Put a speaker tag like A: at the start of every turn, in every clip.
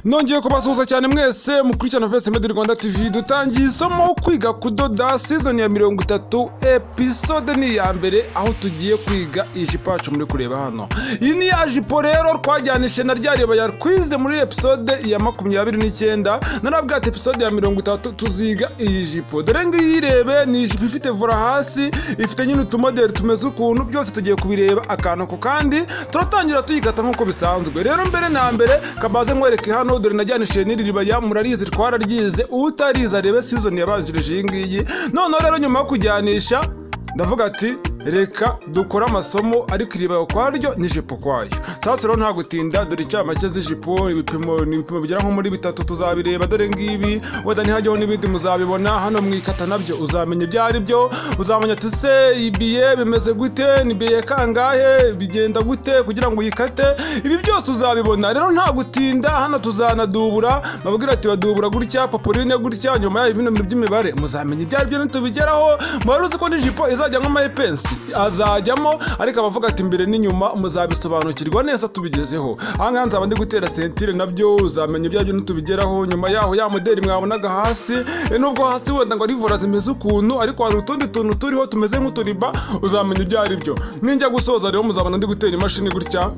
A: Nongeye kubasuhuza cyane mwese mukurikirana Vs Moderi Rwanda TV. Dutangiye isomo kwiga kudoda season ya 30 episode ni ya mbere, aho tugiye kwiga ijipo yacu muri kureba hano. Iyi ni ya jipo rero twajyanishe na ryareba ya quiz muri episode ya 29. Narabwiye ati episode ya 30 tuziga iyi jipo. Dore ngiyi irebe, ni ijipo ifite vora hasi, ifite nyine utumoderi tumeze ukuntu, byose tugiye kubireba akantu ko kandi turatangira tuyikata nkuko bisanzwe. Rero mbere na mbere kabaze nkwereke hano, dore najyanishe n'iri ribaya, murarizi twararyize, utariza rebe season yabanjirije iyi ngiyi. None rero nyuma yo kujyanisha ndavuga ati reka dukora amasomo ariko iriba kwaryo n'ijipo kwayo. Sasa rero nta gutinda, dore icyamake z'ijipo, ibipimo bigera nko muri 3 tuzabireba. Dore ngibi wenda ntihajyaho n'ibindi muzabibona hano mwikata, nabyo uzamenya ibyo ari byo, uzamenya ati se ibiye bimeze gute, nibiye kangahe, bigenda gute kugira ngo uyikate, ibi byose uzabibona. Rero nta gutinda, hano tuzanadubura, babwira ati badubura gutya, paporine gutya, nyuma ya ibintu by'imibare muzamenya ibyo ari byo nitubigeraho. Mwaruzi ko n'ijipo izajya nko mayipensi azajyamo, ariko abavuga ati imbere n'inyuma muzabisobanukirwa neza tubigezeho. Ahangaha nzaba ndi gutera sentire, nabyo uzamenya ibyo aribyo nitubigeraho. Nyuma yaho ya moderi mwabonaga hasi, nubwo hasi wenda ngo ari vora zimeze ukuntu, ariko hari utundi tuntu turiho tumeze nk'uturiba, uzamenya ibyo ari byo. Ninjya gusoza rero muzabona ndi gutera imashini gutya,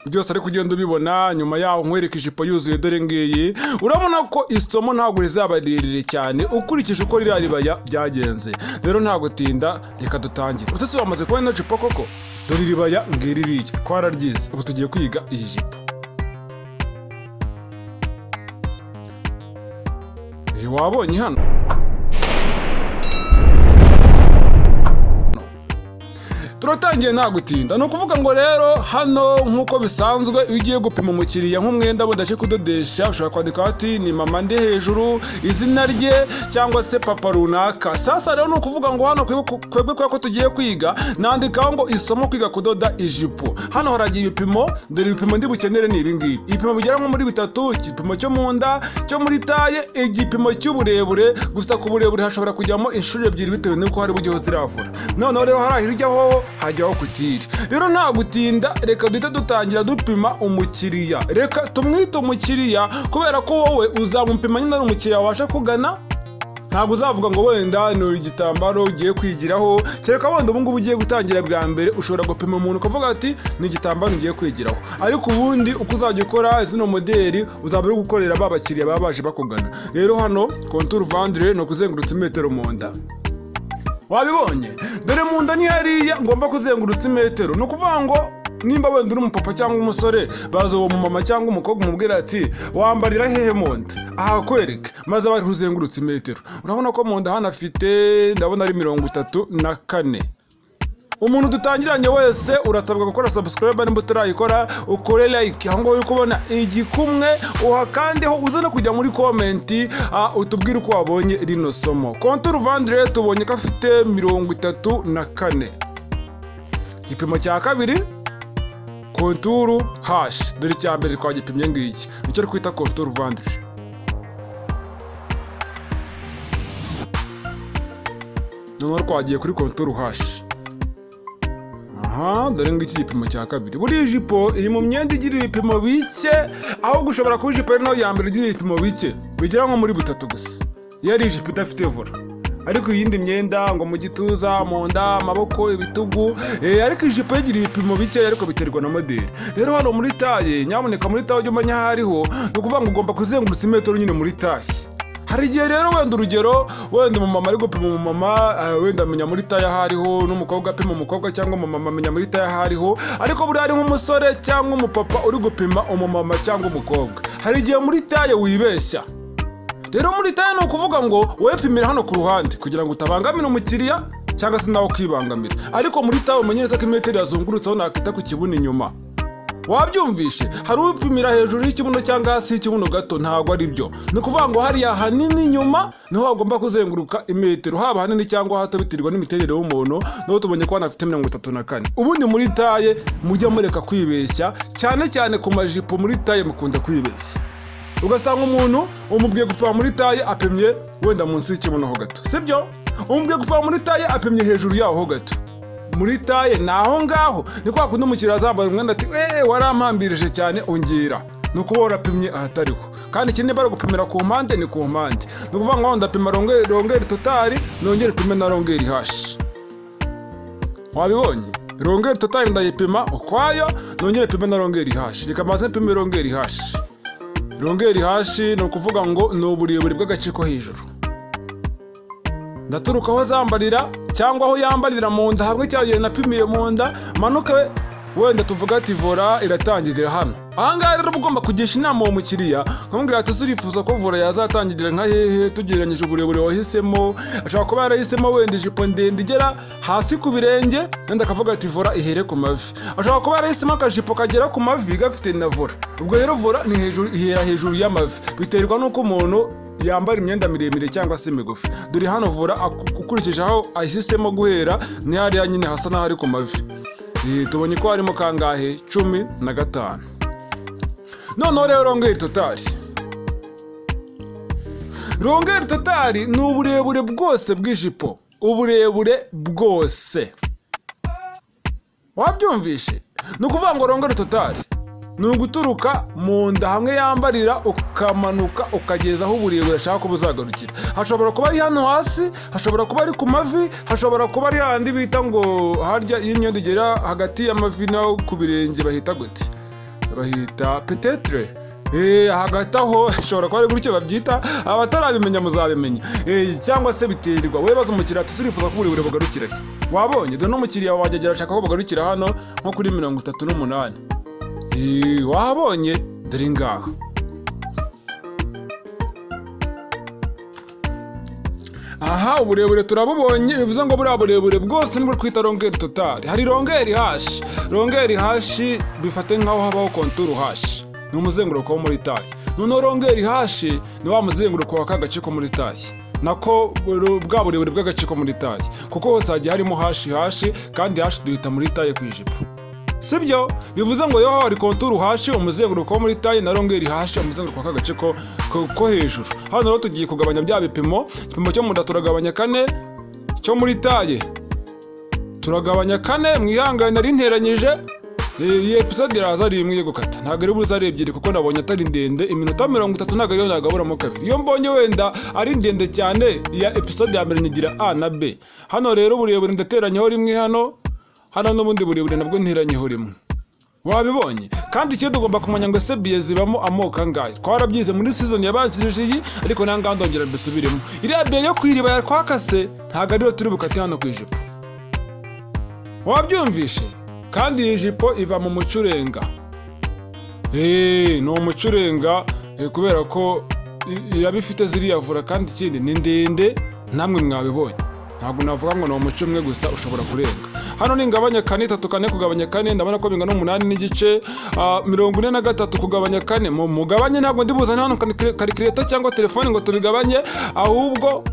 A: byose ari kugenda ubibona. Nyuma yaho nkwereka ijipo yuzuye, dore ngiyi. Urabona ko isomo ntabwo rizaba rirerire cyane ukurikije uko ririya ribaya byagenze. Rero nta gutinda, reka dutangire. Utese wamaze kubona ino jipo koko? Dore iribaya ngiri ririya twararyize, ubu tugiye kwiga iyi jipo. Wabonye hano turatangiye nta gutinda. Ni ukuvuga ngo rero hano nk'uko bisanzwe, iyo ugiye gupima umukiriya nk'umwenda budace kudodesha, ushobora kwandika ati ni mama ndi hejuru, izina rye, cyangwa se papa runaka. Sasa rero ni ukuvuga ngo hano kwebwe ko tugiye kwiga, nandikaho ngo isomo kwiga kudoda ijipo. Hano haragiye ibipimo, dore ibipimo ndi bukenere ni ibi ngibi. Ibipimo bigera nko muri 3, igipimo cyo mu nda, cyo muri taye, igipimo cy'uburebure. Gusa ku burebure hashobora kujyamo inshuro 2 bitewe n'uko hari bugiye ziravura. Noneho rero harahiryaho hajyaho kutiri. Rero nta gutinda, reka duhita dutangira dupima umukiriya. Reka tumwite umukiriya kubera ko wowe uzamupima nyine ari umukiriya wabasha kugana. Ntabwo uzavuga ngo wenda ni igitambaro ugiye kwigiraho, kereka wenda ubu ngubu ugiye gutangira bwa mbere, ushobora gupima umuntu ukavuga ati ni igitambaro ugiye kwigiraho. Ariko ubundi uko uzajya ukora zino moderi, uzaba uri gukorera ba bakiriya baba baje bakugana. Rero hano contour vendre ni ukuzengurutsa imetero mu nda. Wabibonye? Dore mu nda ni hariya ngomba kuzengurutsa imetero. Ni ukuvuga ngo nimba wenda uri umupapa cyangwa umusore, baza uwo mumama cyangwa umukobwa umubwira ati wambarira hehe mu nda, aha kwereka, maze bari kuzengurutsa imetero. Urabona ko mu nda hano afite, ndabona ari 34. Umuntu dutangiranye wese urasabwa gukora subscribe nimba utarayikora, ukore like. Aho ngaho uri kubona igikumwe, uhakandeho, uze no kujya muri comment utubwire uko wabonye rino somo. Contour vendre tubonye ko afite 34. Igipimo cya kabiri contour hash, dore cya mbere twagipimye ngiki, nicyo twita contour vendre. None twagiye kuri contour hash. Dore ngiki igipimo cya kabiri. Buri jipo iri mu myenda igira ibipimo bike, aho gushobora kuba ijipo ari nayo ya mbere igira ibipimo bike bigera nko muri 3 gusa, iyo ari ijipo idafite vora. Ariko iyindi myenda ngo mu gituza, mu nda, amaboko, ibitugu, ariko ijipo igira ibipimo bike, ariko biterwa na moderi. Rero hano muri taye, nyamuneka muri taye ujye umenya aho ariho, ni ukuvuga ngo ugomba kuzengurutsa imetero nyine muri taye. Hari igihe rero wenda urugero, wenda umumama ari gupima umumama, wenda amenya muri taye aho ariho, n'umukobwa apima umukobwa cyangwa umumama amenya muri taye aho ariho. Ariko buri hari nk'umusore cyangwa umupapa uri gupima umumama cyangwa umukobwa, hari igihe muri taye wibeshya. Rero muri taye ni ukuvuga ngo wowe pimira hano ku ruhande kugira ngo utabangamira umukiriya cyangwa se nawe ukibangamira. Ariko muri taye umenye neza ko imetero yazungurutseho nakita ku kibuno inyuma. Wabyumvishe? Hari upimira hejuru y'ikibuno cyangwa hasi y'ikibuno gato, ntabwo ari byo. Ni ukuvuga ngo hariya hanini inyuma niho hagomba kuzenguruka imetero, haba hanini cyangwa hato biterwa n'imiterere y'umuntu. Niho tubonye ko afite 34. Ubundi muri taye mujya mureka kwibeshya, cyane cyane ku majipo. Muri taye mukunda kwibeshya, ugasanga umuntu umubwiye gupima muri taye apimye wenda munsi y'ikibuno ho gato, sibyo? Umubwiye gupima muri taye apimye hejuru yaho ho gato. muri taye naho ngaho ni kwa kundi umukiriya azambara umwenda ati warampambirije cyane ongira ni ukuba warapimye ahatariho, kandi ikindi bari gupimira ku mpande ni ku mpande, ni ukuvuga ngo ndapima rongeri totali nongere pime na rongeri hashi. Wabibonye? Rongeri totali ndayipima ukwayo nongere pime na rongeri hashi. Reka maze pime rongeri hashi. Rongeri hashi ni ukuvuga ngo ni uburebure bw'agace ko hejuru. Ndaturuka aho zambarira cyangwa aho yambarira mu nda hamwe cyagiye napimiye mu nda, manuke wenda tuvuga ati vora iratangirira hano. Ahangaha rero ugomba kugisha inama uwo mukiriya nkamubwira ati surifuza ko vora yazatangirira nka hehe tugereranyije uburebure wahisemo. Ashobora kuba yarahisemo wenda ijipo ndende igera hasi ku birenge, wenda akavuga ati vora ihere ku mavi. Ashobora kuba yarahisemo akajipo kagera ku mavi gafite na vora. Ubwo rero vora ni ihera hejuru y'amavi, biterwa n'uko umuntu yambara imyenda miremire cyangwa se migufi. Dore hano vora ukurikije aho ahisemo guhera ni hariya nyine hasa n'aho ari ku mavi. Tubonye ko harimo kangahe 15. Noneho rero rongeri totali. Rongeri totali ni uburebure bwose bw'ijipo, uburebure bwose. Wabyumvishe? Ni ukuvuga ngo rongeri totali ni uguturuka mu nda hamwe yambarira ukamanuka ukageza aho uburebure ashaka ko buzagarukira. Hashobora kuba ari hano hasi, hashobora kuba ari ku mavi, hashobora kuba ari handi bita ngo harya iyo imyenda igera hagati y'amavi no ku birenge bahita gute? Bahita petetre. Hagati aho hashobora kuba ari gutyo babyita, abatarabimenya muzabimenya. Cyangwa se biterwa. Wowe baza umukiriya ati surifuza ko uburebure bugarukira he? Wabonye? Dore n'umukiriya wanjye agera ashaka ko bugarukira hano nko kuri 38. Wahabonye? Dore ngaho. Aha, uburebure turabubonye, bivuze ngo buriya burebure bwose nibwo twita rongeri totali. Hari rongeri hashi. Rongeri hashi bifate nk'aho habaho konturu hashi, ni umuzenguruko wo muri tayi. Noneho rongeri hashi ni wa muzenguruko wa kagace ko muri tayi, nako bwa burebure bw'agace ko muri tayi, kuko hose hagiye harimo hashi kandi hashi duhita muri tayi ku ijipo. Sibyo? Bivuze ngo yoho hari konturu hashi umuzenguruko wo muri tayi na rongeri hashi umuzenguruko w'agace ko hejuru. Hano rero tugiye kugabanya bya bipimo. Igipimo cyo mu nda turagabanya 4, cyo muri tayi turagabanya 4. Mwihangane ari nteranyije. Iyi episode iraza ari imwe yo gukata, ntabwo ari buza ari ebyiri kuko nabonye atari ndende. Iminota 30 ntabwo ariyo nagaburamo kabiri. Iyo mbonye wenda ari ndende cyane, iya episode ya mbere nyigira A na B. Hano rero uburebure ndateranyaho rimwe hano n'ubundi burebure nabwo ntiranyeho rimwe. Wabibonye? Kandi icyo tugomba kumenya ngo ese biye zibamo amoko angahe. Twarabyize muri season yabanjirije iyi, ariko nanga ndongera mbisubiremo. Iriya biye yo kwiriba ya twakase ntabwo ariyo turi bukate hano ku ijipo. Wabyumvishe? Kandi iyi jipo iva mu mucurenga. Ni umucurenga kubera ko irabifite ziriya vura, kandi ikindi ni ndende namwe mwabibonye. Ntabwo navuga ngo ni umuco umwe gusa ushobora kurenga. Hano ni ngabanya 4 3 4 kugabanya 4 ndabona ko bingana 8 n'igice. 43 kugabanya 4 mugabanye, ntabwo ndibuzane hano calculator cyangwa telefone ngo tubigabanye, ahubwo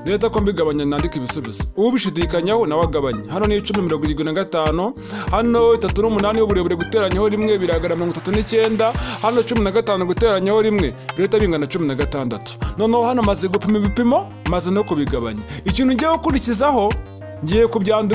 A: leta ko mbigabanya nandika ibisubizo. Ubishidikanyaho nawe agabanye. Hano ni 1075, hano 38 y'uburebure guteranyaho rimwe biragara 39, hano 15 guteranyaho rimwe leta bingana 16. Noneho hano maze gupima ibipimo maze no kubigabanya. Ikintu ngiye gukurikizaho ngiye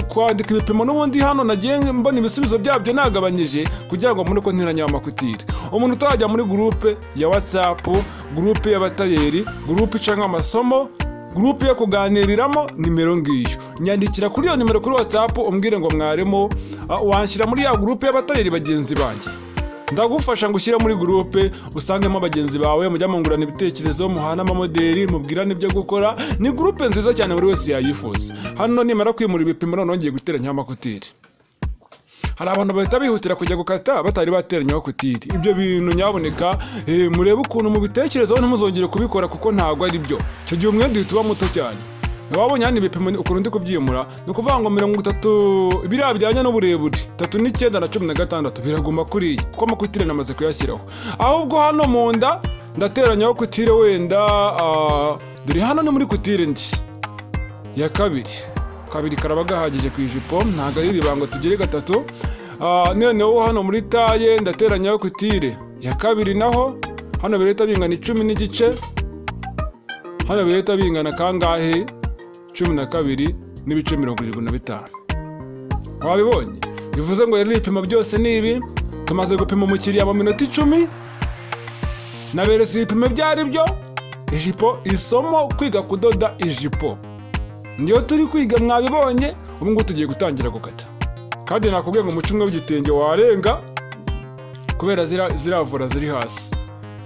A: kwandika ibipimo n'ubundi hano nagiye mbona ibisubizo byabyo nagabanyije kugira ngo mbone ko nteranya amakutire. Umuntu utajya muri groupe ya WhatsApp, groupe y'abatayeri, groupe icanga amasomo, groupe yo kuganiriramo, nimero ngiyo nyandikira kuri iyo nimero kuri WhatsApp umbwire ngo mwarimu wanshyira muri ya groupe y'abatayeri bagenzi banjye. Ndagufasha ngushyira muri groupe usangemo abagenzi bawe mujya mungurana ibitekerezo, muhana amamoderi, mubwirana ibyo gukora. Ni groupe nziza cyane buri wese yayifuza. Hano nimara kwimura ibipimo none ngiye guteranya amakutire. Hari abantu bahita bihutira kujya gukata batari bateranyaho kutire. Ibyo bintu nyaboneka murebe ukuntu mu bitekerezo ntimuzongere kubikora kuko ntabwo ari byo. Cyo gihe umwenda uhita uba muto cyane. Wabonye hano ibipimo ukuntu ndi kubyimura, ni ukuvuga ngo 30 biriya bijyanye n'uburebure 39 na 16 biragomba kuriya kuko amakutire namaze kuyashyiraho. Ahubwo hano mu nda ndateranyaho kutire wenda dore hano ni muri kutire ndi ya kabiri karaba gahagije ku ijipo, ntabwo ari ribango tugere 3. Noneho hano muri taye ndateranyaho kutire ya 2 naho hano bireta bingana 10 n'igice, hano bireta bingana kangahe 12 n'ibice 75. Wabibonye? Bivuze ngo rero ibipimo byose ni ibi. Tumaze gupima umukiriya mu minota 10 naberetse ibipimo byari byo ijipo isomo kwiga kudoda ijipo niyo turi kwiga mwabibonye. Ubu ngubu tugiye gutangira gukata, kandi nakubwiye ngo umuco umwe w'igitenge warenga kubera ziravura ziri hasi.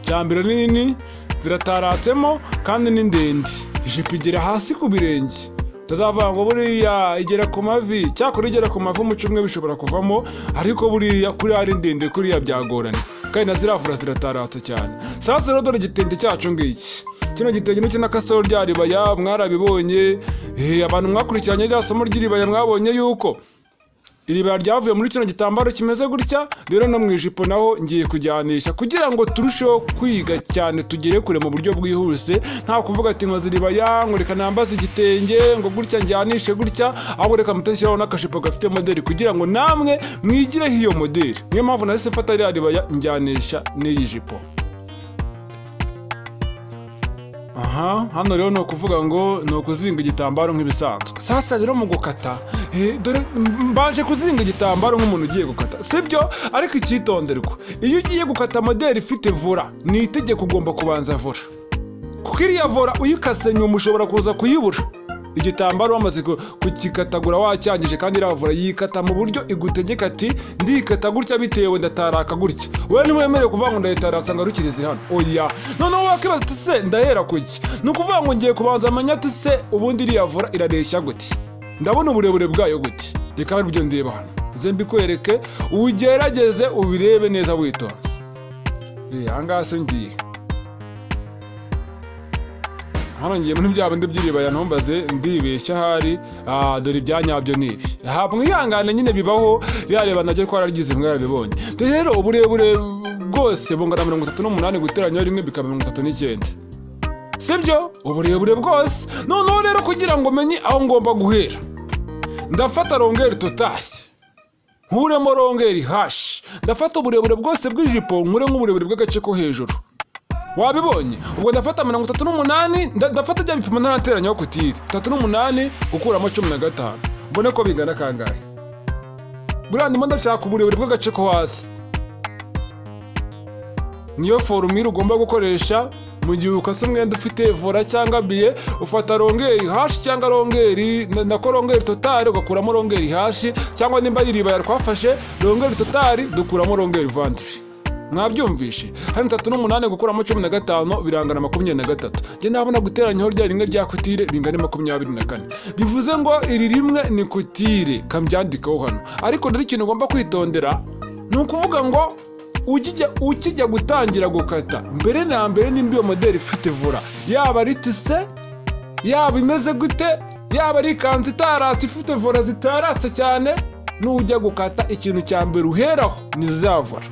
A: Cyambere ni nini, zirataratsemo kandi ni ndende. Ijipo igera hasi ku birenge, utazavuga ngo buriya igera ku mavi. Cyakora igera ku mavi umuco umwe bishobora kuvamo, ariko buriya kuri ari ndende kuriya byagorana, kandi na ziravura zirataratse cyane. Sasa rero dore igitenge cyacu ngiki, kino gitenge n'iki n'akasaho rya ribaya mwarabibonye. Abantu mwakurikiranye rya somo ry'iribaya mwabonye yuko iribaya ryavuye muri kino gitambaro kimeze gutya. Rero no mu ijipo naho ngiye kujyanisha kugira ngo turusheho kwiga cyane, tugere kure mu buryo bwihuse. Nta kuvuga ati nkoze iribaya ngo reka nambaze igitenge ngo gutya njyanishe gutya, ahubwo reka mutashyiraho n'akashipo gafite moderi kugira ngo namwe mwigireho iyo moderi. Niyo mpamvu nahise mfata rya ribaya njyanisha n'iyi jipo. Hano rero ni ukuvuga ngo ni ukuzinga igitambaro nk'ibisanzwe. Sasa rero mu gukata dore mbanje kuzinga igitambaro nk'umuntu ugiye gukata, sibyo? Ariko icyitonderwa, iyo ugiye gukata moderi ifite vora, ni itegeko ugomba kubanza vora, kuko iriya vora uyikase nyuma ushobora kuza kuyibura. Igitambaro wamaze kukikatagura wacyangije, kandi iriya vora yikata mu buryo igutegeka ati ndikata gutya bitewe ndataraka gutya. Wowe ntiwemerewe kuvuga ngo ndahitaratsa ngarukirize hano, oya. Noneho wakibaza ati se ndahera kuki? Ni ukuvuga ngo ngiye kubanza amenya ati se ubundi iriya vora irareshya gute, ndabona uburebure bwayo gute. Reka ari byo ndeba hano, nze mbikwereke ugerageze ubirebe neza witonze. Ahangaha se ngiye hano ngiye muri bya bindi by'iribaya ntumbaze ndibeshya ahari. Dore ibyanyabyo nibi, mwihangane nyine bibaho. Yareba nabyo twaragize mwarabibonye. Rero uburebure bwose bungana 38 guteranya rimwe bikaba 39, sibyo? Uburebure bwose. Noneho rero kugira ngo menye aho ngomba guhera, ndafata rongeri totashye nkuremo rongeri hashi. Ndafata uburebure bwose bw'ijipo nkure nk'uburebure bw'agace ko hejuru. Wabibonye? Ubwo ndafata 38, ndafata bya bipimo ntarateranyaho kutire 38 gukuramo 15, mbone ko bingana kangahe. Buriya ndimo ndashaka uburebure bw'agace ko hasi. Niyo formule ugomba gukoresha mu gihe ukase umwenda ufite vora cyangwa biye. Ufata rongeri hashi cyangwa rongeri nako rongeri totale ugakuramo rongeri hashi, cyangwa nimba iribaya twafashe rongeri totale dukuramo rongeri vandri. Mwabyumvishe? Hano 38 gukuramo 15 birangana 23. Nge ndabona guteranyaho rya rimwe rya kutire bingana 24. Bivuze ngo iri rimwe ni kutire, kambyandikaho hano. Ariko ndari ikintu ugomba kwitondera, ni ukuvuga ngo ukijya gutangira gukata, mbere na mbere nimba iyo moderi ifite vora, yaba ari tise, yaba imeze gute, yaba ari ikanzu itaratse ifite vora zitaratse cyane, nujya gukata ikintu cya mbere uheraho ni za vora.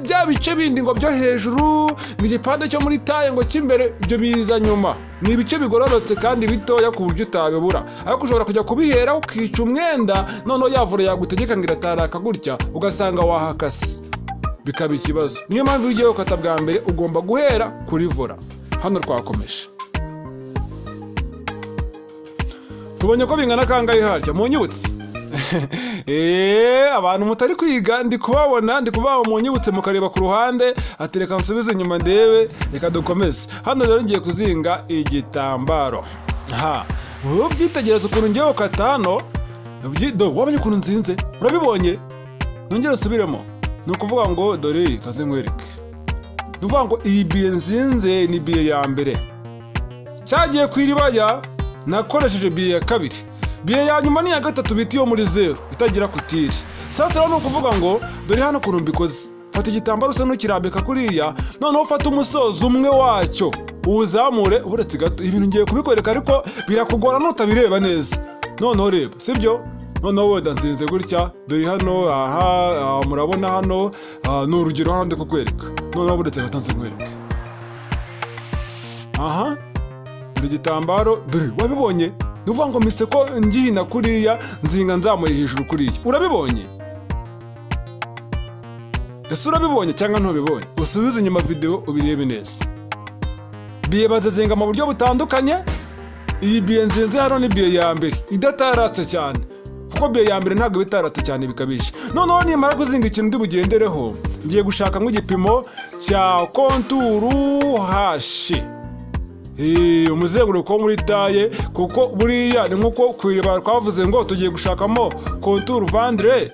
A: Bya bice bindi ngo byo hejuru n'igipande cyo muri taye ngo cy'imbere, ibyo biza nyuma. Ni ibice bigororotse kandi bitoya ku buryo utabibura, ariko ushobora kujya kubihera ukica umwenda, noneho yavura yagutegeka ngo irataraka gutya ugasanga wahakase, bikaba ikibazo. Niyo mpamvu iyo ugiye gukata bwa mbere ugomba guhera kuri vora. Hano twakomeje, tubonye ko bingana kangahe harya munyibutse. Abantu mutari kwiga ndi kubabona munyibutse mukareba ku ruhande, atereka nsubize inyuma ndebe. Reka dukomeze. Hano rero ngiye kuzinga igitambaro. Ubyitegereza ukuntu ngiye gukata hano, wabonye ukuntu nzinze? Urabibonye? Nongere usubiremo. Ni ukuvuga ngo dore kaze nkwereke. Ni ukuvuga ngo iyi biye nzinze ni biye ya mbere. Cyagiye ku iribaya nakoresheje biye ya kabiri. Biye ya nyuma ni ya gatatu bita iyo muri 0 itagira kutire. Sasa rero ni ukuvuga ngo dore hano ukuntu mbikoze. Fata igitambaro usa n'ukirambika kuriya, noneho ufata umusozo umwe wacyo uwuzamure uretse gato. Ibintu ngiye kubikwereka ariko birakugora nutabireba neza. Noneho reba, sibyo? Noneho wenda nzinze gutya, dore hano murabona hano ni urugero hano ndi kukwereka. Noneho uretse gato nkwereke. Dore igitambaro, dore wabibonye? Nuvuga ngo mise ko ngihina kuriya nzinga nzamuye hejuru kuriya. Urabibonye? Ese urabibonye cyangwa ntubibonye? Usubize inyuma video ubirebe neza. Biye bazazenga mu buryo butandukanye. Iyi biye nzinze hano ni biye ya mbere idataratse cyane, kuko biye ya mbere ntabwo bitaratse cyane bikabije. Noneho nimara kuzinga ikintu ndi bugendereho, ngiye gushaka nk'igipimo cya konturu hashi, umuzenguruko wo muri taye, kuko buriya ni nk'uko kwireba twavuze ngo tugiye gushakamo konturu vandre,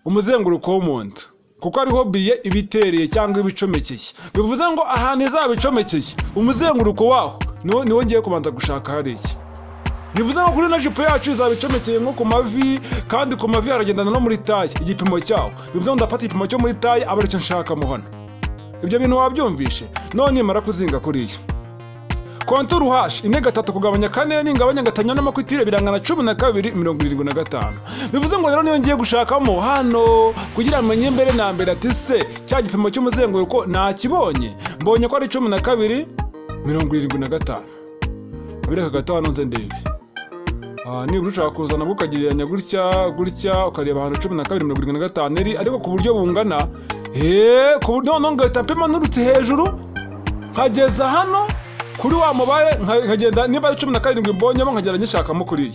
A: umuzenguruko w'umuntu, kuko ariho biye ibitereye cyangwa ibicomekeye. Bivuze ngo ahantu izaba icomekeye umuzenguruko waho niwo ngiye kubanza gushaka hariya. Bivuze ngo kuri na jipo yacu izaba icomekeye nko ku mavi, kandi ku mavi haragendana no muri taye igipimo cyawo. Bivuze ngo ndafata igipimo cyo muri taye aba aricyo nshakamo hano. Ibyo bintu wabyumvishe. None nimara kuzinga kuriya konturu hashi ine gatatu kugabanya kane n'ingabanya gatanya n'amakwitire birangana 12,75. Bivuze ngo rero niyo ngiye gushakamo hano kugira menye mbere na mbere ati se cya gipimo cy'umuzenguruko nakibonye, mbonye ko ari 12,75. Abireka gatanu nze ndebe. Nibura ushaka kuzana ukagereranya gutya ukareba ahantu 12,75 eri, ariko ku buryo bungana ku buryo ngahita mpima nturutse hejuru nkageza hano kuri wa mubare, nkagenda niba ari 17 mbonyemo nkagera nyishakamo kuriya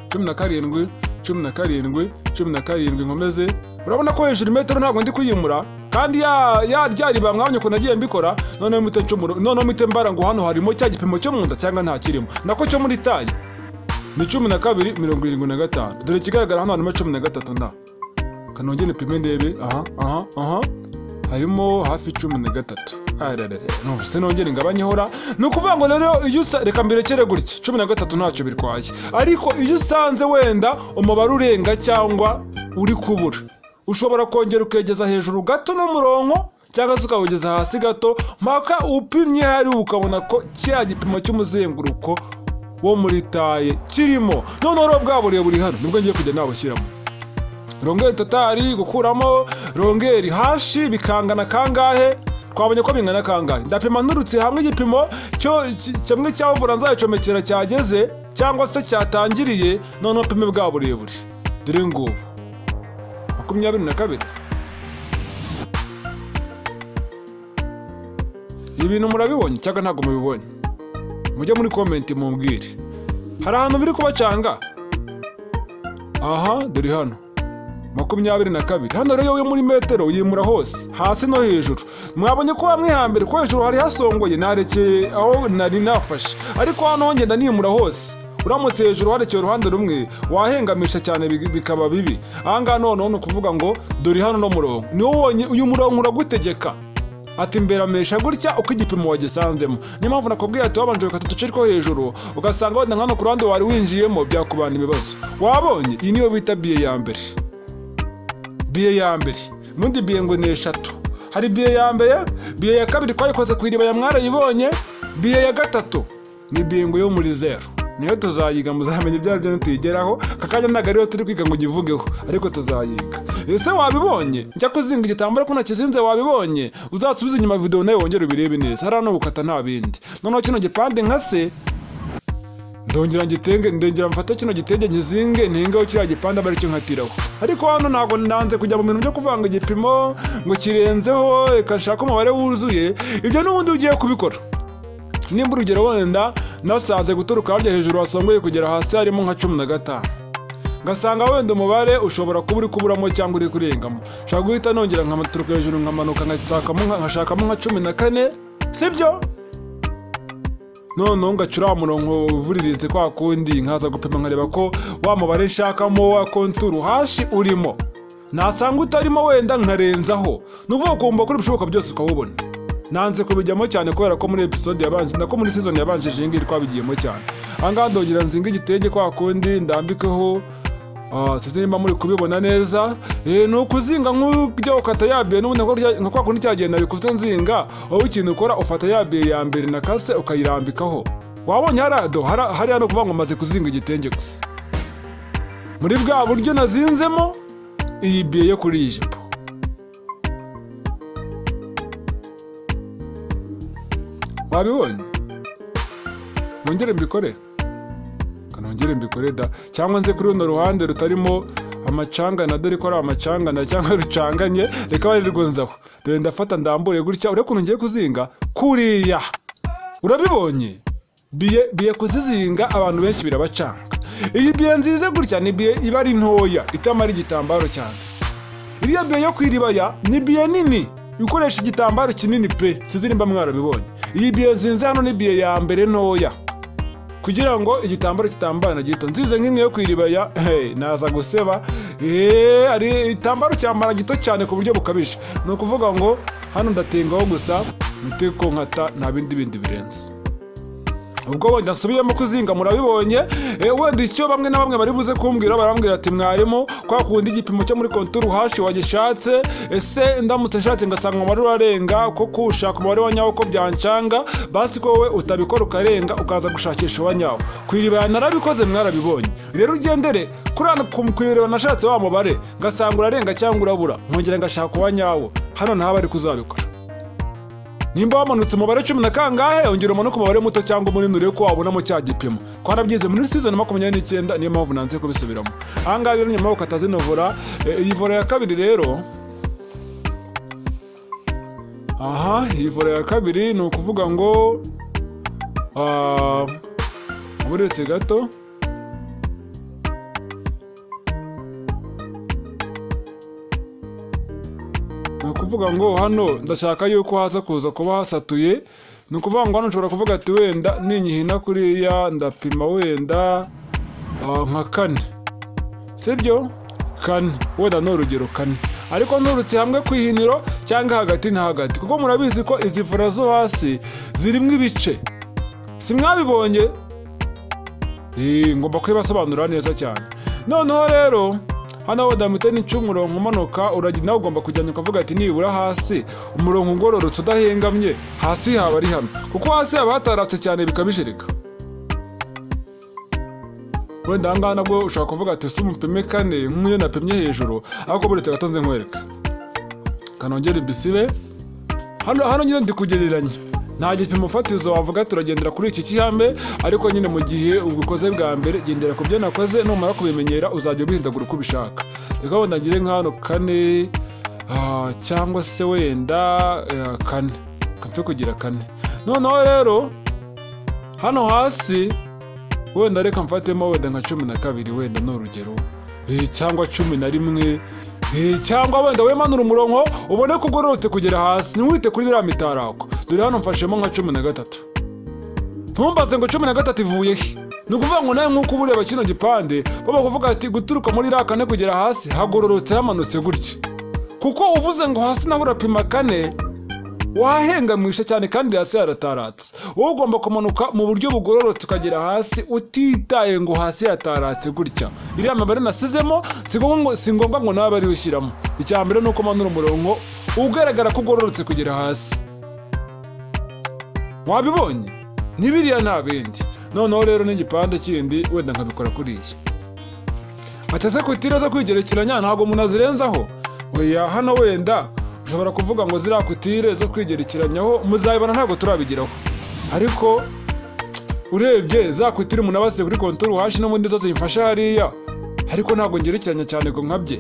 A: 17 nkomeze. Urabona ko hejuru metero ntabwo ndi kuyimura, kandi ya ryariba mwabonye ko nagiye mbikora. Noneho mite mbara ngo hano harimo cya gipimo cyo mu nda cyangwa nta kirimo, nako cyo muri taye ni 12,75. Dore kigaragara hano harimo 13 nda. Kanongere nipime ndebe. Harimo hafi 13. No, sinongere ngabanye hora. Nukuvuga ngo rero iyo reka mbirekere gutya 13 ntacyo birwaye. Ariko iyo usanze wenda umubare urenga cyangwa uri kubura, ushobora kongera ukegeza hejuru gato n'umurongo, cyangwa se ukawugeza hasi gato, mpaka upimye hari ukabona ko cya gipimo cy'umuzenguruko wo muri taye kirimo. Noneho rero bwa burebure hano nibwo ngiye kujya nawushyiramo. Rongeri totali gukuramo rongeri hashi bikangana kangahe? Twabonye ko bingana kangahe. Ndapima nturutse hamwe igipimo cyo kimwe cya vora nzayicomekera cyageze cyangwa se cyatangiriye, noneho pime bwa burebure. Dore ngo 22. Ibintu murabibonye cyangwa ntabwo mubibonye? Mujye muri comment mumbwire. Hari ahantu biri kubacanga? Dore hano 22. Hano rero yo muri metero yimura hose, hasi no hejuru. Mwabonye ko hamwe hambere ko hejuru hari hasongoye, narekeye aho nari nafashe, ariko hano ngenda nimura hose. Uramutse hejuru harekeye uruhande rumwe wahengamisha cyane bikaba bibi. Ahangaha noneho ni ukuvuga ngo dore hano no murongo niwo wonye uyu murongo uragutegeka ati mberamesha gutya uko igipimo wagisanzemo. Niyo mpamvu nakubwiye ati wabanje ukata uduce two hejuru ugasanga wenda nkano ku ruhande wari winjiyemo byakubana ibibazo. Wabonye iyi niyo bita biye ya mbere. Biye ya mbere mundi biye ngo ni 3. Hari biye ya mbere, biye ya kabiri twayikoze ku iriba ya mwarayibonye, biye ya gatatu ni biye ngo yo muri 0. Niyo tuzayiga muzamenye ibyo aribyo tuyigeraho. Kakanya nagariyo turi kwiga ngo givugeho, ariko tuzayiga. Ese wabibonye njya kuzinga igitambaro ko nakizinze? Wabibonye? Uzasubiza inyuma video nayo wongere ubirebe neza. Hari no gukata nta bindi. Noneho kino gipande nkase ndongera ndengera mfata kino gitege nkizinge ntingaho kiriya gipande aba aricyo nkatiraho. Ariko hano ntabwo nanze kujya mu bintu byo kuvanga igipimo ngo kirenzeho reka nshaka umubare wuzuye. Ibyo n'ubundi ugiye kubikora. Nimba urugero wenda nasanze guturuka harya hejuru wasongoye kugera hasi harimo nka 15, ngasanga wenda umubare ushobora kuba uri kuburamo cyangwa uri kurengamo, ushobora guhita nongera nk'amaturuka hejuru nkamanuka nkashakamo nka 14, sibyo? Noneho ngacura umurongo uvuririnze kwa kundi nkaza gupima nkareba ko wa mubare nshakamo wa konturu hashi urimo. Nasanga utarimo wenda nkarenzaho, nuvuga kumva kuri bishoboka byose ukawubona. Nanze kubijyamo cyane kubera ko muri episode yabanje ndako muri season yabanje jingi twabigiyemo cyane. Anga ndongera nzinga igitege kwa kundi ndambikeho. Sisi nimba muri kubibona neza. Ni ukuzinga nk'ujya ukata yabiye n'ubundi nko kwa kundi cyagenda bikuvuze nzinga, wowe ikintu ukora ufata yabiye ya mbere na kase ukayirambikaho. Wabonye hari hano kuvuga ngo maze kuzinga igitenge gusa. Muri bwa buryo nazinzemo iyi biye yo kuri ijipo. Wabibonye? Nongere mbikore? Kanongere mbikore da. Cyangwa nze kuri runo ruhande rutarimo amacanga na dore ko ari amacanga na cyangwa rucanganye, reka bari rwonzaho. Dore ndafata ndambure gutya, ure kuntu ngiye kuzinga kuriya. Urabibonye? Biye kuzizinga abantu benshi birabacanga. Iyi biye nzize gutya ni biye iba ari ntoya, itamara igitambaro cyane. iriya biye yo kwiribaya ni biye nini ikoresha igitambaro kinini pe, sizirimba mwarabibonye. Iyi biye nzinze hano ni biye ya mbere ntoya, kugira ngo igitambaro kitambana gito. Nzize nk'imwe yo kwiribaya naza guseba, ari igitambaro cyambara gito cyane ku buryo bukabije. Ni ukuvuga ngo hano ndatengaho gusa miteko nkata, nta bindi birenze. Ubwo wenda nsubiyemo kuzinga murabibonye. Wenda icyo bamwe na bamwe bari buze kumbwira, barambwira ati mwarimu kwa kundi igipimo cyo muri konturu hashi wagishatse, ese ndamutse nshatse ngasanga umubare urarenga, ko kushaka umubare wa nyawo ko byancanga, basi ko wowe utabikora ukarenga ukaza gushakisha wa nyawo. Kwiribaya narabikoze mwarabibonye. Rero ugendere kurana kwiribaya nashatse wa mubare ngasanga urarenga cyangwa urabura, nkongera ngashaka wa nyawo. Hano nta bari kuzabikora. Nimba wamanutse umubare 10 na kangahe, ongera umanuke umubare muto cyangwa munini urebe ko wabonamo cya gipimo. Twarabyize muri season 29, niyo mpamvu nanze kubisubiramo. Ahangaha rero nyuma gukata zino vora, iyi vora ya kabiri rero, iyi vora ya kabiri ni ukuvuga ngo buretse gato, ni ukuvuga ngo hano ndashaka yuko haza kuza kuba hasatuye. Ni ukuvuga ngo hano nshobora kuvuga ati wenda ninyihina kuriya ndapima wenda nka 4, sibyo? 4 wenda ni urugero 4, ariko nturutse hamwe kwihiniro cyangwa hagati na hagati, kuko murabizi ko izi vora zo hasi zirimo ibice, si mwabibonye? Ngomba kwibasobanurira neza cyane. Noneho rero hano wenda n'icyo umurongo umanuka uragenda nawe ugomba kujyana ukavuga ati nibura hasi umurongo ugororotse udahengamye, hasi haba ari hano, kuko hasi haba hataratse cyane bikabishirika. Wenda ahangaha nabwo ushobora kuvuga ati si umupime 4 nk'iyo napimye hejuru, ariko buretse gato nze nkwereka. Kanongera ibisibe hano nyine ndi kugereranya, nta gipimo fatizo wavuga turagendera kuri iki kihambe, ariko nyine mu gihe ubikoze bwa mbere gendera ku byo nakoze, numara kubimenyera uzajya ubihindagura uko ubishaka. Reka wenda ngire nka hano 4, cyangwa se wenda 4, kapfe kugira 4. Noneho rero hano hasi wenda reka mfatemo wenda nka 12, wenda ni urugero, cyangwa 11, cyangwa wenda wemanura umurongo ubone ko ugororotse kugera hasi, ntiwite kuri biriya mitarako. Dore hano mfashemo nka 13. Ntumbaze ngo 13 ivuye he? Ni ukuvuga ngo nawe nk'uko uba ureba kino gipande baba kuvuga ati guturuka muri iriya 4 kugera hasi hagororotse hamanutse gutya, kuko uvuze ngo hasi nawe urapima 4 wahengamisha cyane kandi hasi harataratse. Wowe ugomba kumanuka mu buryo bugororotse ukagera hasi utitaye ngo hasi yataratse gutya. Iriya mabare nasizemo si ngombwa ngo nawe bari ushyiramo. Icya mbere ni uko manura umurongo ugaragara ko ugororotse kugera hasi. Wabibonye? Nibiriya nta bindi. Noneho rero n'igipande kindi wenda nkabikora kuri iki. Atase kutira zo kwigerekeranya ntago umuntu azirenzaho. Oya, hano wenda ushobora kuvuga ngo ziriya kutire zo kwigerekeranyaho muzabibona ntago turabigeraho, ariko urebye za kutire umuntu abasize kuri konturu hashi n'ubundi zose zimfasha hariya, ariko ntago ngerekeranya cyane ngo nkabye.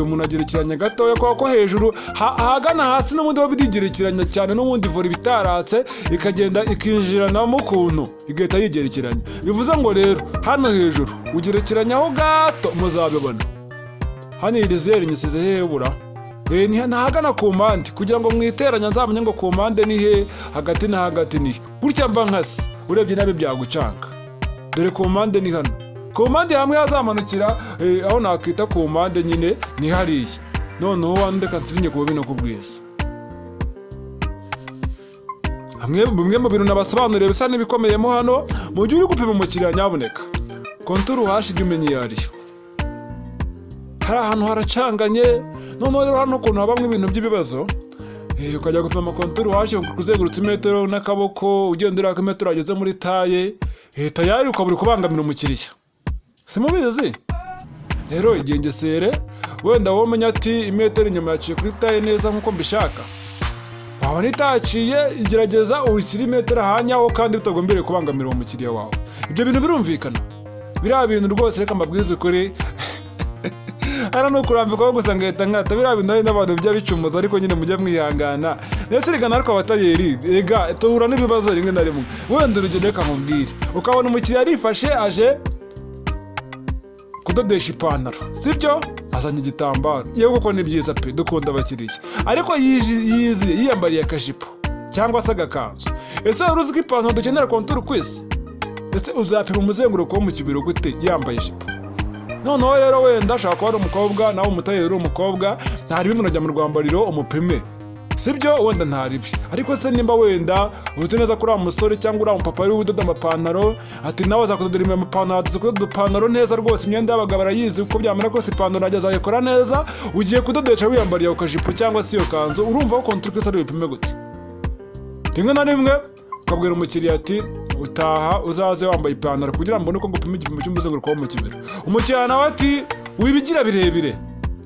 A: Umuntu agerekeranya gatoya ko hejuru ahagana hasi n'ubundi ho bidigerekeranya cyane, n'ubundi vora bitaratse ikagenda ikinjiranamo ukuntu igahita yigerekeranya. Bivuze ngo rero hano hejuru ugerekeranyaho gato muzabibona. Hano iri zeri nyisize hebura, ntahagana ku mpande kugira ngo mwiteranya nzamenye ngo ku mpande ni he, hagati na hagati ni he. Gutya mba nkasi urebye nabi byagucanga. Dore ku mpande ni hano, ku mpande hamwe hazamanukira aho nakita ku mpande nyine ni hariya. Noneho wandeka nsizinye kuba bino kubwiza. Bimwe mu bintu nabasobanuriye bisa n'ibikomeyemo hano, mu gihe uri gupima umukiriya nyabuneka konturu hashi jya umenya iyo ariyo. Hari ahantu haracanganye. Noneho rero hano ukuntu habamo ibintu by'ibibazo, ukajya gupima konturu hashi kuzengurutsa imetero n'akaboko, ugendera ku metero ageze muri taye, tayari ukabura kubangamira umukiriya. Simubizi? Rero igengesere wenda wowe umenya ati imetero inyuma yaciye kuri taye neza nk'uko mbishaka. Waba nitaciye igerageza ushyire imetero ahanyaho kandi bitagombere kubangamira uwo mukiriya wawe. Ibyo bintu birumvikana. Biriya bintu rwose reka mbabwize ukuri. Hano no kurambika gusa ngahita nkata biriya bintu hari n'abantu bijya bicumuza, ariko nyine mujya mwihangana. Ndetse rigana ariko abatayeri rega tuhura n'ibibazo rimwe na rimwe. Wenda urugero reka nkubwire, ukabona umukiriya arifashe aje kudodesha ipantaro, sibyo? azanye igitambaro. Yego koko ni byiza pe, dukunda abakiriya, ariko yiziye yiyambariye akajipo cyangwa se agakanzu. Ese wari uzi ko ipantaro dukenera konturu kwisi? Ese uzapima umuzenguruko wo mu kibero gute yambaye ijipo? Noneho rero wenda ashaka kuba ari umukobwa, nawe umutayeri uri umukobwa, ntari bimwe unajya mu rwambariro umupime, sibyo? Wenda ntaribi. Ariko se nimba wenda uzi neza ko uriya musore cyangwa uriya mupapa ari udoda amapantaro, ati nawe azakudodera amapantaro, ati kudoda ipantaro neza rwose, imyenda y'abagabo barayizi uko byamera kose, ipantaro ajya azayikora neza, ugiye kudodesha wiyambariye ako kajipo cyangwa se iyo kanzu, urumva ko konturu kwisi ari bipime gute? Rimwe na rimwe ukabwira umukiriya ati utaha uzaze wambaye ipantaro kugira ngo mbone uko ngupima igipimo cy'umuzenguruko wo mu kibero. Umukiriya nawe ati wibigira birebire,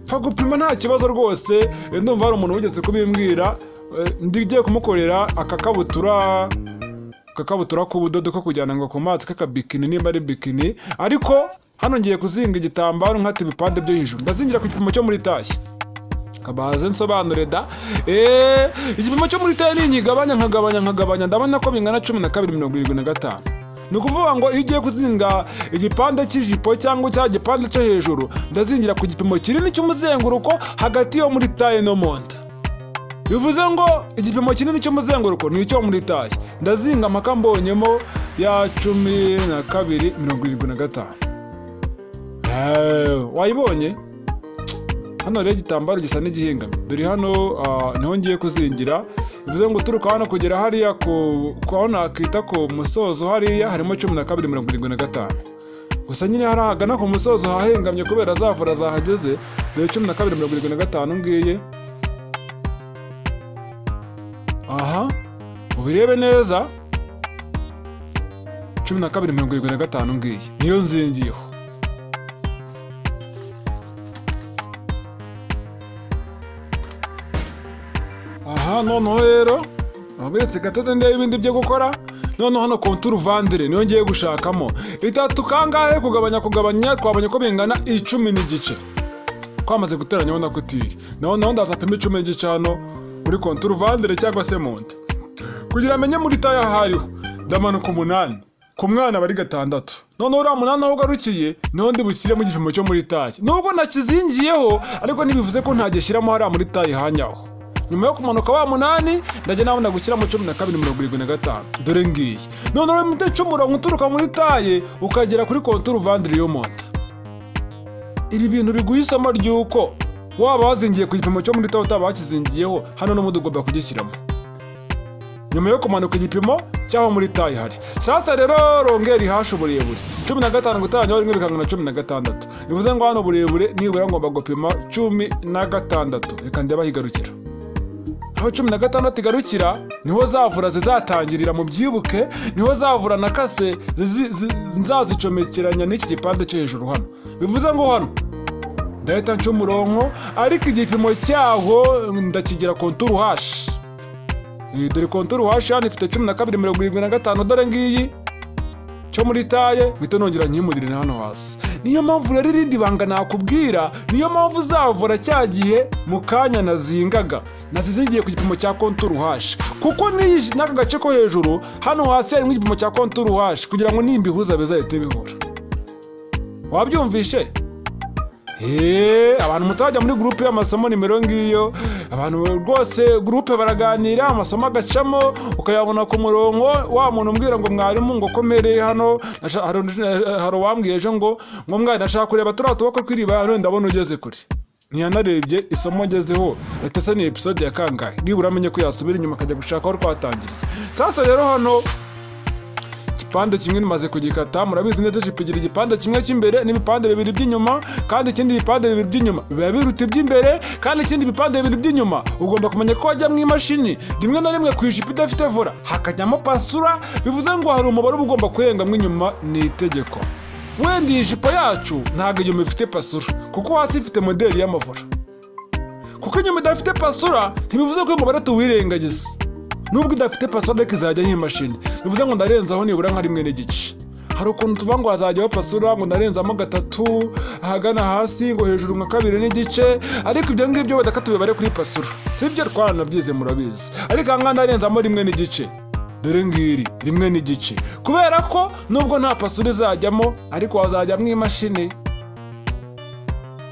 A: pfa gupima nta kibazo rwose. Ndumva hari umuntu wigeze kubimbwira, ndigiye kumukorera akakabutura k'ubudodo ko kujyana ngo ku mazi k'akabikini, nimba ari bikini, ariko hano ngiye kuzinga igitambaro nkata ibipande byo hejuru, ndazingira ku gipimo cyo muri taye. Kabaze nsobanure da. Igipimo cyo muri taye ni nkigabanya ndabona ko bingana 12.75. Ni ukuvuga ngo iyo ugiye kuzinga igipande cy'ijipo cyangwa cya gipande cyo hejuru, ndazingira ku gipimo kinini cy'umuzenguruko hagati yo muri taye no monta. Bivuze ngo igipimo kinini cy'umuzenguruko ni icyo muri taye, ndazinga amaka mbonyemo ya 12.75. Wayibonye? Hano rero igitambaro gisa n'igihingamye, dore hano niho ngiye kuzingira. Bivuze ngo turuka hano kugera hariya aho nakita ku musozo hariya harimo 12.75. Gusa nyine hari ahagana ku musozo hahengamye kubera zavura zahageze, dore 12.75 ngiye. Aha, ubirebe neza, 12.75 ngiye niyo nzingiyeho. Aha, noneho rero abiretse gatete ndebe ibindi byo gukora. Noneho hano konturu vandire niyo ngiye gushakamo. Itatu kangahe kugabanya twabonye ko bingana 10 n'igice. Kwamaze guteranya na kutiri. Noneho ndazapima 10 n'igice hano muri konturu vandire cyangwa se monte. Kugira amenye muri taye hariho, ndamanuka 8. Ku mwana bari 6. Noneho uriya 8 aho garukiye niho ndi bushyire mu gipimo cyo muri taye. Nubwo nakizingiyeho, ariko ntibivuze ko ntagishyiramo hariya muri taye hanyaho. Nyuma yo kumanuka wa 8 ndajya nabona gushyira mu 12.75. Dore ngiye. Noneho mute umurongo uturuka muri taye ukagera kuri konturu vandire yo monta. Ibi bintu biguhisamo ryuko waba wazingiye ku gipimo cyo muri taye utabakizingiyeho, hano no mudugomba kugishyiramo. Nyuma yo kumanuka igipimo cyaho muri taye hari. Sasa rero rongeri hasho uburebure 15 gutanyaho rimwe bikangana 16. Bivuze ngo hano burebure nibura ngomba gupima 16. Reka ndabahigarukira. Aho 16 igarukira niho zavura zizatangirira mu byibuke, niho zavura na kase nzazicomekeranya n'iki gipande cyo hejuru hano. Bivuze ngo hano ndahita nca umurongo, ariko igipimo cyaho ndakigira konturu hashi. Dore konturu hashi hano ifite 12.75. Dore ngiyi cyo muri taye mpita nongera nkimurire hano hasi. Niyo mpamvu rero irindi banga nakubwira, niyo mpamvu uzavura cya gihe mu kanya nazingaga nazizingiye ku gipimo cya konturu hashi, kuko n'aka gace ko hejuru hano hasi harimo igipimo cya konturu hashi kugira ngo nimbihuza bizahite bihura. Wabyumvishe? Abantu mutajya muri groupe y'amasomo nimero ngiyo, abantu rwose groupe baraganira, amasomo agacamo ukayabona ku murongo. Wa muntu umbwira ngo mwarimu ngo komere hano, hari wambwiye ejo ngo mwari nashaka kureba turatubako kwiriba hano, ndabona ugeze kuri. Ntiyanarebye isomo ngezeho, ese ni episode ya kangahe, nibura amenye ko yasubira inyuma akajya gushaka aho twatangiriye. Sasa rero hano igipande kimwe nimaze kugikata, murabizi neza jipigira igipande kimwe cy'imbere n'ibipande 2 by'inyuma, kandi ikindi bipande 2 by'inyuma biba biruta iby'imbere, kandi ikindi bipande 2 by'inyuma ugomba kumenya ko wajya mu imashini rimwe na rimwe ku ijipo idafite vora hakajyamo pasura. Bivuze ngo hari umubare ugomba kurengamwa inyuma, ni itegeko. Wenda ijipo yacu ntabwo inyuma ifite pasura, kuko hasi ifite moderi y'amavora. Kuko inyuma idafite pasura ntibivuze ko umubare tuwirengagiza. Nubwo idafite pasura reka izajya nk'imashini, bivuze ngo ndarenzaho nibura nka 1 n'igice. Hari ukuntu tuvuga ngo hazajyaho pasura ngo ndarenzamo 3 ahagana hasi, ngo hejuru nka 2 n'igice, ariko ibyo ngibyo badakata bibare kuri pasura, sibyo? Twanabyize murabizi. Ariko aha ndarenzamo 1 n'igice. Dore ngiri 1 n'igice, kubera ko nubwo nta pasura izajyamo ariko wazajya mu imashini.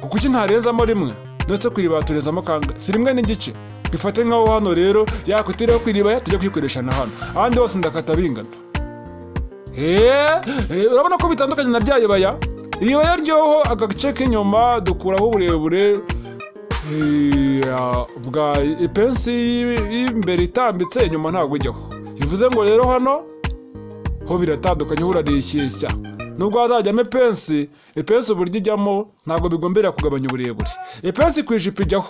A: kuko iki ntarezamo rimwe ndetse kwiriba turezamo kanga si rimwe n'igice bifate nkaho hano rero yakwitiraho kwiriba tujya kwikoresha na hano ahandi hose ndakata bingana urabona ko bitandukanye na bya yibaya iyibaya ryoho agace k'inyuma dukuraho uburebure bwa ipensi y'imbere itambitse inyuma ntabwo ujyaho bivuze ngo rero hano ho biratandukanye urarishyeshya nubwo hazajyamo ipensi uburyo ijyamo ntabwo bigombera kugabanya uburebure ipensi ku ijipo ijyaho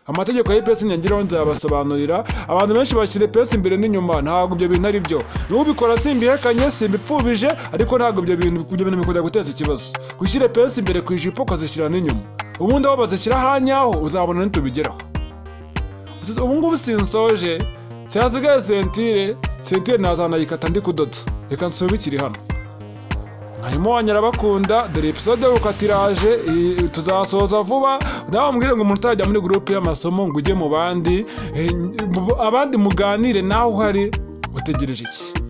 A: amategeko y'ipensi nyangiraho nzabasobanurira abantu benshi bashyira ipensi imbere n'inyuma ntabwo ibyo bintu ari byo n'ubikora simbihekanye simbipfubije ariko ntabwo ibyo bintu bikunda guteza ikibazo gushyira ipensi imbere ku ijipo ukazishyira n'inyuma ubundi aho bazishyira hanyaho uzabona ntitubigeraho ubu ngubu sinsoje hasigaye sentire nazanayikata ndi kudoda reka nsubikire hano harimo wanyarabakunda dore episode yo gukatiraje tuzasoza vuba nawe mbwire ngo umuntu utajya muri groupe y'amasomo ngo ujye mu bandi abandi muganire nawe uhari utegereje iki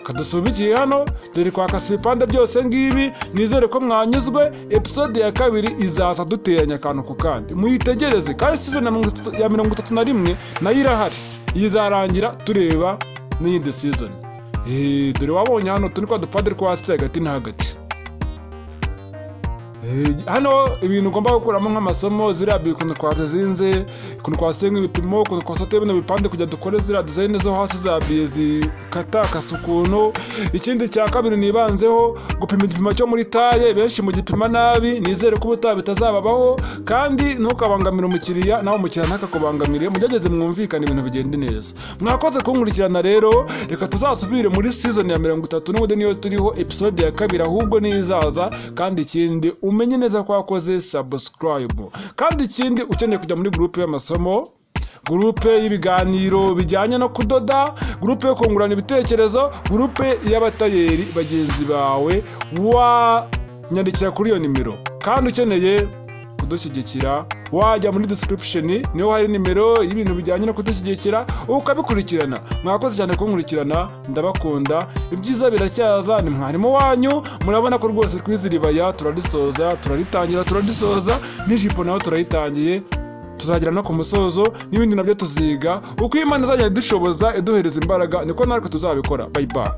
A: kadusubikiye hano dore kwakasa ibipande byose ngibi nizere ko mwanyuzwe episode ya 2 izaza duteranya akantu ku kandi muyitegereze kandi season ya 31 nayo irahari izarangira tureba n'iyindi season dore wabonye hano turi kwa dupadiri kwa hasi hagati na hagati hano ibintu ugomba gukuramo nk'amasomo ziriya ukuntu twazizinze ukuntu twasenga ibipimo ukuntu twasatuye bino bipande kugira dukore ziriya dizayini zo hasi za biye zikata akasa ukuntu ikindi cya kabiri nibanzeho gupima igipimo cyo muri taye benshi mu gipima nabi nizere ko ubutaha bitazababaho kandi ntukabangamire umukiriya nawe umukiriya ntakakubangamire mugerageze mwumvikane ibintu bigende neza mwakoze kunkurikirana rero reka tuzasubire muri season ya 30 n'ubundi niyo turiho episode ya 2 ahubwo nizaza kandi ikindi umenye neza ko wakoze subscribe kandi ikindi ukeneye kujya muri groupe y'amasomo groupe y'ibiganiro bijyanye no kudoda groupe yo kungurana ibitekerezo groupe y'abatayeri bagenzi bawe nyandikira kuri iyo nimero kandi ukeneye kudushyigikira wajya muri description niho hari nimero y'ibintu bijyanye no kudushyigikira ukabikurikirana mwakoze cyane kunkurikirana ndabakunda ibyiza biracyaza ni mwarimu wanyu murabona ko rwose twiziribaya turarisoza turaritangira turarisoza n'ijipo naho turayitangiye tuzagira no ku musozo n'ibindi nabyo tuziga uko Imana izajya idushoboza iduhereza imbaraga niko natwe tuzabikora bye bye.